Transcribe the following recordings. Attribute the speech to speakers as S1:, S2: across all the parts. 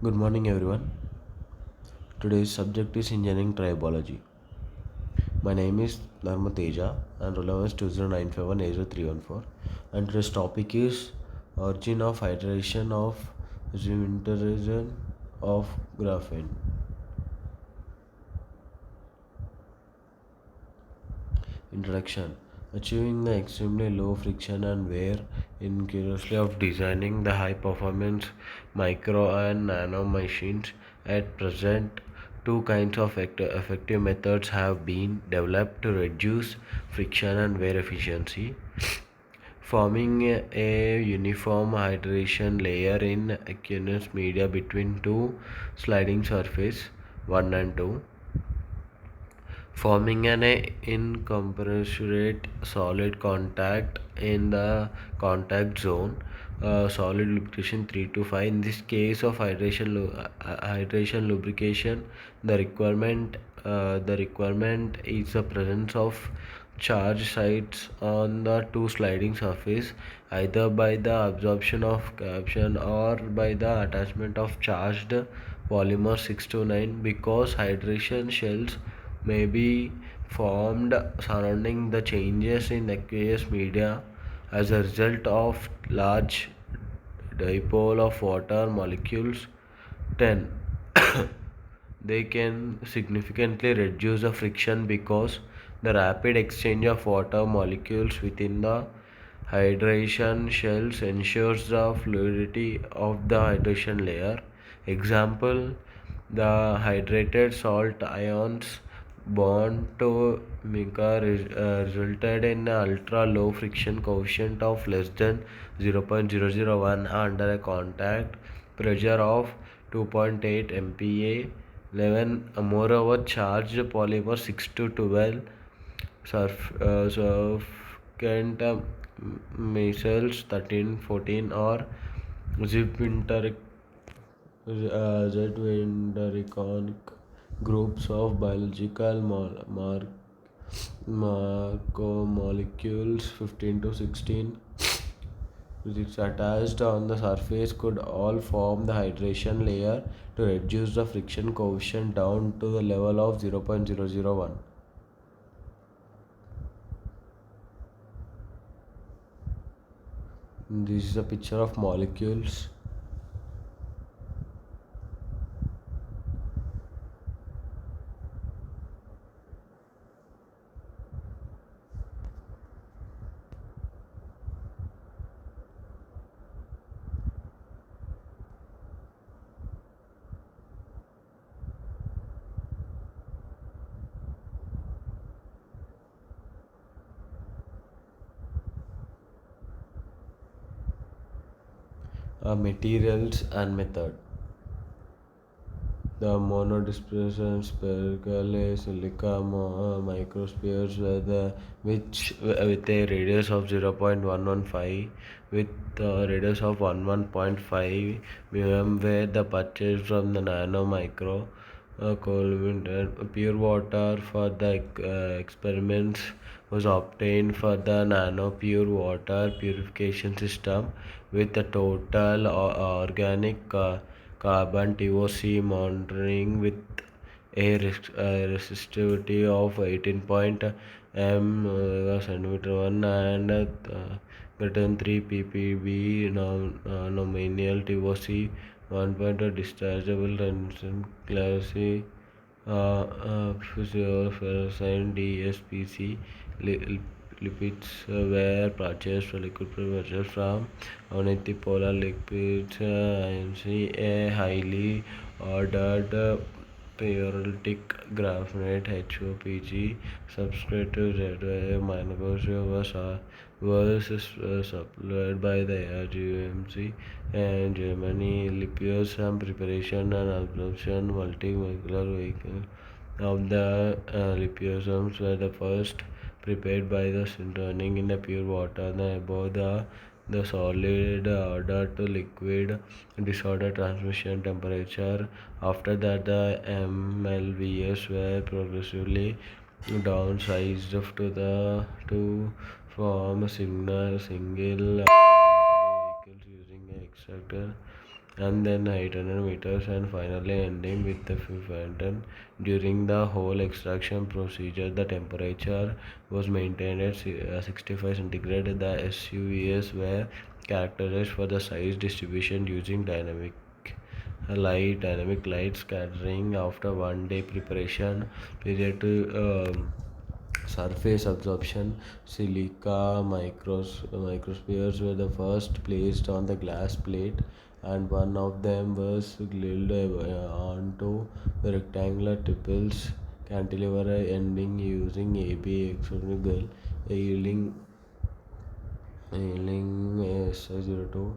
S1: Good morning, everyone. Today's subject is engineering tribology. My name is Dharma Teja and roll number is 209518031. And today's topic is origin of hydration of intersection of graphene. Introduction. Achieving the extremely low friction and wear in curiosity of designing the high performance micro and nano machines. At present, two kinds of effective methods have been developed to reduce friction and wear efficiency. Forming a uniform hydration layer in aqueous media between two sliding surface 1 and 2, forming an incommensurate solid contact in the contact zone, solid lubrication 3 to 5. In this case of hydration lubrication, the requirement is the presence of charge sites on the two sliding surface, either by the absorption of caption or by the attachment of charged polymer 6 to 9, because hydration shells may be formed surrounding the changes in aqueous media as a result of large dipole of water molecules. 10. They can significantly reduce the friction because the rapid exchange of water molecules within the hydration shells ensures the fluidity of the hydration layer. Example: the hydrated salt ions bond to mica resulted in an ultra low friction coefficient of less than 0.001 under a contact pressure of 2.8 MPa. 11. Moreover, charged polymer 6 to 12 surfactant missiles 13, 14 or zip Z-Wintericonic groups of biological macromolecules 15 to 16 which attached on the surface could all form the hydration layer to reduce the friction coefficient down to the level of 0.001. This is a picture of molecules. Materials and method. The monodispersion spherical silica microspheres with a radius of 0.115 with a radius of 11.5 mm, where the purchase from the nano micro pure water for the experiments was obtained for the nano pure water purification system with a total organic carbon TOC monitoring with a resistivity of 18 point m centimeter 1 and greater than 3 ppb nominal TOC 1 point dischargeable tension classy physical DSPC lipids were purchased for liquid purchased from polar lipids IMC, a highly ordered periodic graphite HOPG substrate to Z was supplied by the ARGUMC and Germany. Lipiosome preparation and absorption multimolecular vehicle of the liposomes were the first prepared by the turning in the pure water, then above the solid order to liquid disorder transmission temperature. After that, the MLVS were progressively downsized to form a single vehicles using an extractor and then 800 meters, and finally ending with the fountain. During the whole extraction procedure, the temperature was maintained at 65 centigrade. The SUVs were characterized for the size distribution using dynamic light scattering after 1 day preparation period to surface absorption. Silica microspheres were the first placed on the glass plate, and one of them was glued onto the rectangular tipples cantilever ending using AB hexagonal yielding SI02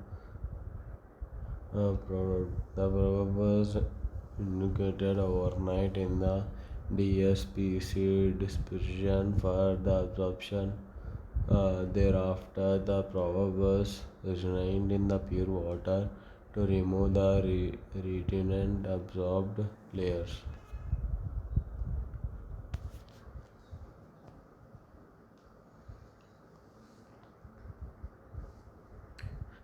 S1: product. The probe was indicated overnight in the DSPC dispersion for the absorption. Thereafter, the probe was retained in the pure water to remove the retinent absorbed layers.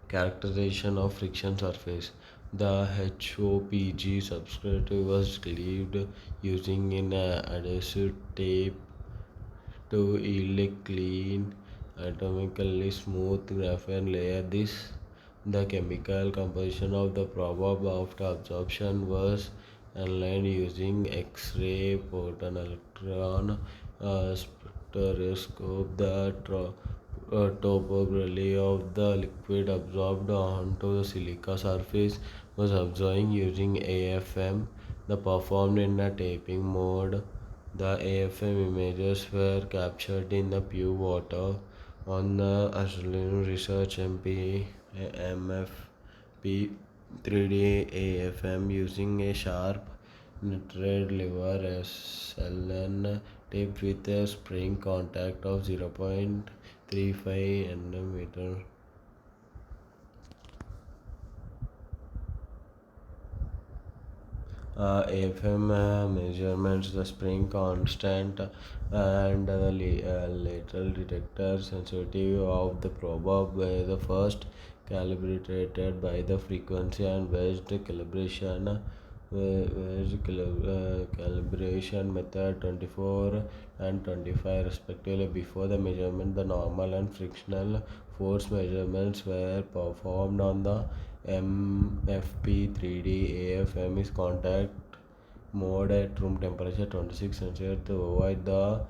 S1: Characterization of friction surface. The HOPG substrate was cleaved using an adhesive tape to yield a clean, atomically smooth graphene layer. The chemical composition of the probe after absorption was analyzed using X-ray photoelectron spectroscope. The topography of the liquid absorbed onto the silica surface was observed using AFM. The performed in a taping mode. The AFM images were captured in the pure water on the Australian Research MFP 3D AFM using a sharp knitted lever SLN tip with a spring contact of 0.35 nm. AFM measurements the spring constant and lateral detector sensitivity of the probe were the first calibrated by the frequency and calibration method 24 and 25 respectively. Before the measurement, the normal and frictional force measurements were performed on the MFP 3D. AFM is contact mode at room temperature 26 centigrade to avoid the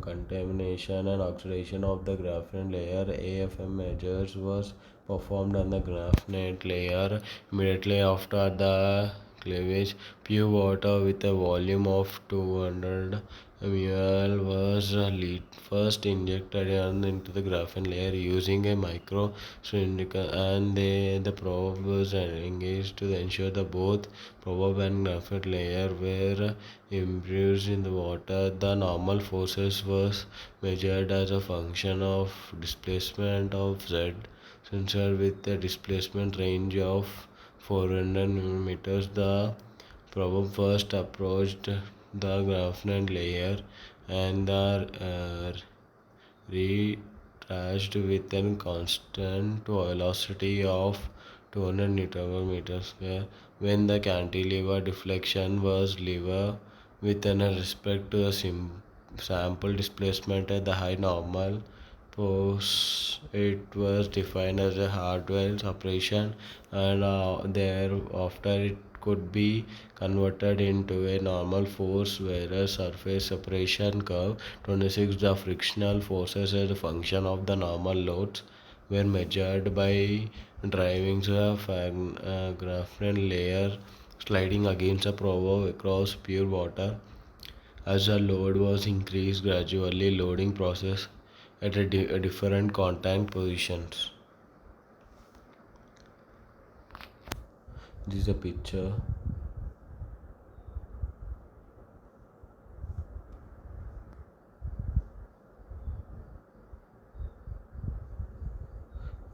S1: contamination and oxidation of the graphene layer. AFM measures was performed on the graphene layer immediately after the cleavage. Pure water with a volume of 200 ml was first injected into the graphene layer using a micro cylinder, and the probe was engaged to ensure that both probe and graphite layer were immersed in the water. The normal forces was measured as a function of displacement of Z sensor with a displacement range of 400 millimeters. The probe first approached the graphite layer and the retraced with a constant velocity of 200 Newton meters square. When the cantilever deflection was lever with respect to the sample displacement at the high normal force, it was defined as a hardware separation, and thereafter it could be converted into a normal force where a surface separation curve. 26. The frictional forces as a function of the normal loads were measured by driving the graphene layer sliding against a probe across pure water. As the load was increased gradually, loading process at a different contact positions. This is a picture.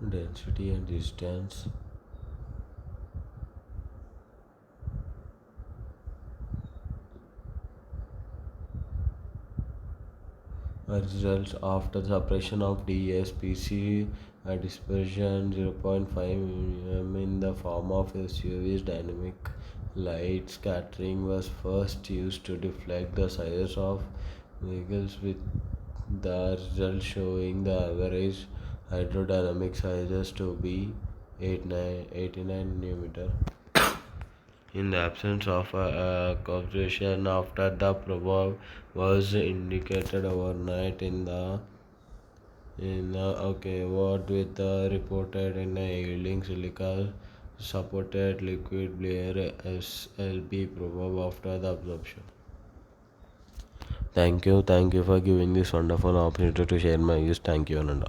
S1: Density and distance. Results after the separation of DSPC dispersion 0.5 mm in the the form of SUVs. Dynamic light scattering was first used to deflect the sizes of vehicles, with the result showing the average hydrodynamic sizes to be 89 nm. In the absence of a corporation after the proverb was indicated overnight what with the reported in a yielding silica supported liquid Blair SLB proverb after the absorption. Thank you for giving this wonderful opportunity to share my views. Thank you, Ananda.